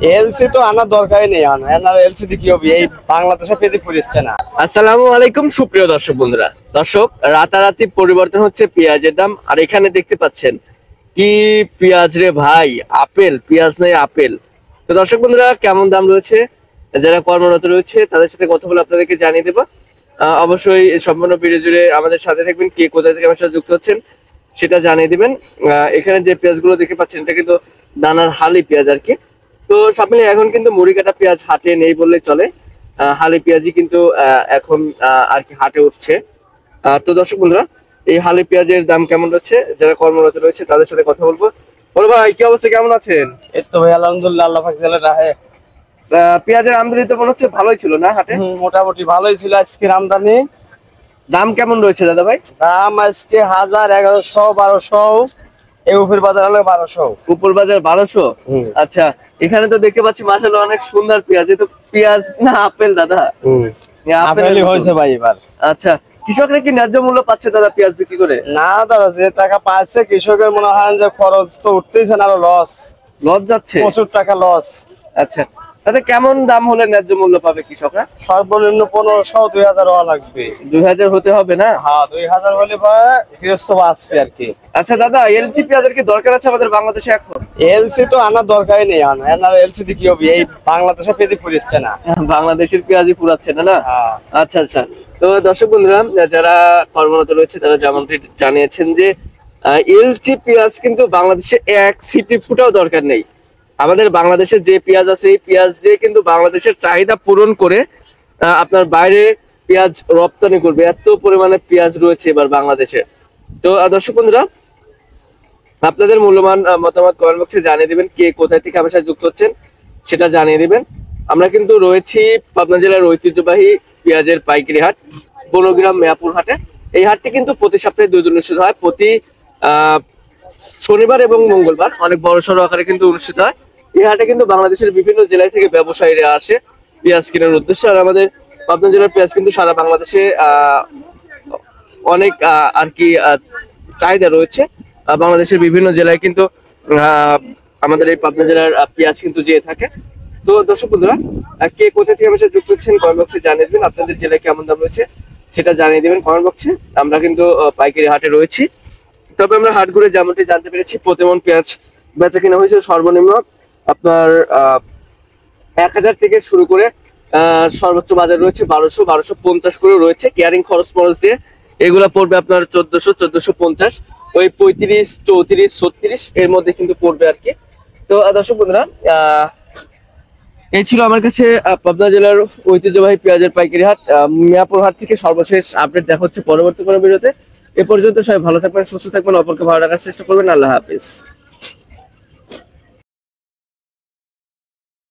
LC তো আনার দরকারই নেই, আনার এলসি দিয়ে কি হবে? এই বাংলাদেশে পেতে ফুরিচ্ছে না। আসসালামু আলাইকুম সুপ্রিয় দর্শক বন্ধুরা। দর্শক, রাতারাতি পরিবর্তন হচ্ছে পেঁয়াজের দাম। আর এখানে দেখতে পাচ্ছেন কি পেঁয়াজ রে ভাই, আপেল পেঁয়াজ নাই আপেল। তো দর্শক বন্ধুরা, কেমন দাম রয়েছে, যারা কর্মরত রয়েছে তাদের সাথে কথা বলে আপনাদেরকে জানিয়ে দেবো। অবশ্যই সম্পূর্ণ ভিডিও জুড়ে আমাদের সাথে থাকবেন। কে কোথা থেকে আমার সাথে যুক্ত হচ্ছেন সেটা জানিয়ে দিবেন। এখানে যে পেঁয়াজগুলো দেখতে পাচ্ছেন এটা কিন্তু দানার হালি পেঁয়াজ আর কি। তো সব মিলিয়ে এখন কিন্তু মুড়ি কাটা পেঁয়াজ হাটে নেই বললেই চলে। হালি পেঁয়াজই কিন্তু এখন আর কি হাটে উঠছে। তো দর্শক বন্ধুরা, এই হালি পেঁয়াজের দাম কেমন রয়েছে, যারা কর্মরত রয়েছে তাদের সাথে কথা বলবো। বলো ভাই, কি অবস্থা, কেমন আছেন? এই তো ভাই আলহামদুলিল্লাহ, আল্লাহ পাক জেলে রাহে। পেঁয়াজের আমদানি তো মনে হচ্ছে ভালোই ছিল না হাটে? মোটামুটি ভালোই ছিল আজকের আমদানি। দাম কেমন রয়েছে দাদা ভাই? দাম আজকে 1000, 1100, 1200। এই উপর বাজার হলো 1200। উপর বাজার 1200। আচ্ছা, এখানে তো দেখতে পাচ্ছি মাশাআল্লাহ অনেক সুন্দর পেঁয়াজ। এটা পেঁয়াজ না আপেল দাদা? আপেলই হয়েছে ভাই এবার। আচ্ছা, কৃষকরা কি ন্যায্য মূল্য পাচ্ছে দাদা পেঁয়াজ বিক্রি করে? না দাদা, যে টাকা পাচ্ছে কৃষকের মনে হয় যে খরচ তো উঠতেইছে না, আরো লস যাচ্ছে, প্রচুর টাকা লস। আচ্ছা, তাতে কেমন দাম হলে ন্যায্য মূল্য পাবে কৃষকরা? সর্বনিম্ন 1500, 2000 হওয়া লাগবে। 2000 হতে হবে না? হ্যাঁ, 2000 হলে গৃহস্থ বাঁচবে আর কি। আচ্ছা দাদা, এলজি পেঁয়াজের কি দরকার আছে আমাদের বাংলাদেশে এখন? এলসি তো আনার দরকারই নেই, আনার এলসি দিয়ে কি হবে? এই বাংলাদেশে পেতে ফুরিচ্ছে না। বাংলাদেশের পেঁয়াজই পুরাচ্ছে না না? হ্যাঁ। আচ্ছা আচ্ছা। তো দর্শক বন্ধুরা, যারা কর্মরত রয়েছে তারা যেমনটি জানিয়েছেন যে এলজি পেঁয়াজ কিন্তু বাংলাদেশে এক সিটি ফুটাও দরকার নেই। আমাদের বাংলাদেশে যে পেঁয়াজ আছে এই পেঁয়াজ দিয়ে কিন্তু বাংলাদেশের চাহিদা পূরণ করে আপনার বাইরে পেঁয়াজ রপ্তানি করবে, এত পরিমাণে পেঁয়াজ রয়েছে এবার বাংলাদেশে। তো দর্শক বন্ধুরা, আপনাদের মূল্যবান মতামত কমেন্ট বক্সে জানিয়ে দিবেন। কে কোথায় থেকে আমার সাথে যুক্ত হচ্ছেন সেটা জানিয়ে দিবেন। আমরা কিন্তু রয়েছি পাবনা জেলার ঐতিহ্যবাহী পেঁয়াজের পাইকারি হাট বনগ্রাম মেয়াপুর হাটে। এই হাটটি কিন্তু প্রতি সপ্তাহে 2 দিন অনুষ্ঠিত হয়, প্রতি শনিবার এবং মঙ্গলবার অনেক বড় সড়ো আকারে কিন্তু অনুষ্ঠিত হয়। এই হাটে কিন্তু বাংলাদেশের বিভিন্ন জেলায় থেকে ব্যবসায়ীরা আসে পেঁয়াজ কেনার উদ্দেশ্যে। আর আমাদের পাবনা জেলার পেঁয়াজ কিন্তু সারা বাংলাদেশে অনেক আর কি চাহিদা রয়েছে। বাংলাদেশের বিভিন্ন জেলায় কিন্তু আমাদের এই পাবনা জেলার পেঁয়াজ কিন্তু যেয়ে থাকে। তো দর্শক বন্ধুরা, কে কোথা থেকে আমার সাথে যুক্ত হচ্ছেন কমেন্ট বক্সে জানিয়ে দেবেন। আপনাদের জেলায় কেমন দাম রয়েছে সেটা জানিয়ে দেবেন কমেন্ট বক্সে। আমরা কিন্তু পাইকারি হাটে রয়েছি। তবে আমরা হাট ঘুরে যেমনটি জানতে পেরেছি, প্রতি মণ পেঁয়াজ বেচা কিনা হয়েছে সর্বনিম্ন আপনার 1000 থেকে শুরু করে সর্বোচ্চ বাজার রয়েছে 1200, 1250 করে রয়েছে। কেয়ারিং খরচ মরচ দিয়ে এগুলা পড়বে আপনার 1400, 1450, ওই 35, 34, 36 এর মধ্যে কিন্তু পড়বে আর কি। তো দর্শক বন্ধুরা, এই ছিল আমার কাছে পাবনা জেলার ঐতিহ্যবাহী পেঁয়াজের পাইকারি হাট মিয়াপুর হাট থেকে সর্বশেষ আপডেট দেখা হচ্ছে পরবর্তী কোনো ভিডিওতে। এ পর্যন্ত সবাই ভালো থাকবেন, সুস্থ থাকবেন, অপরকে ভালো রাখার চেষ্টা করবেন। আল্লাহ হাফেজ।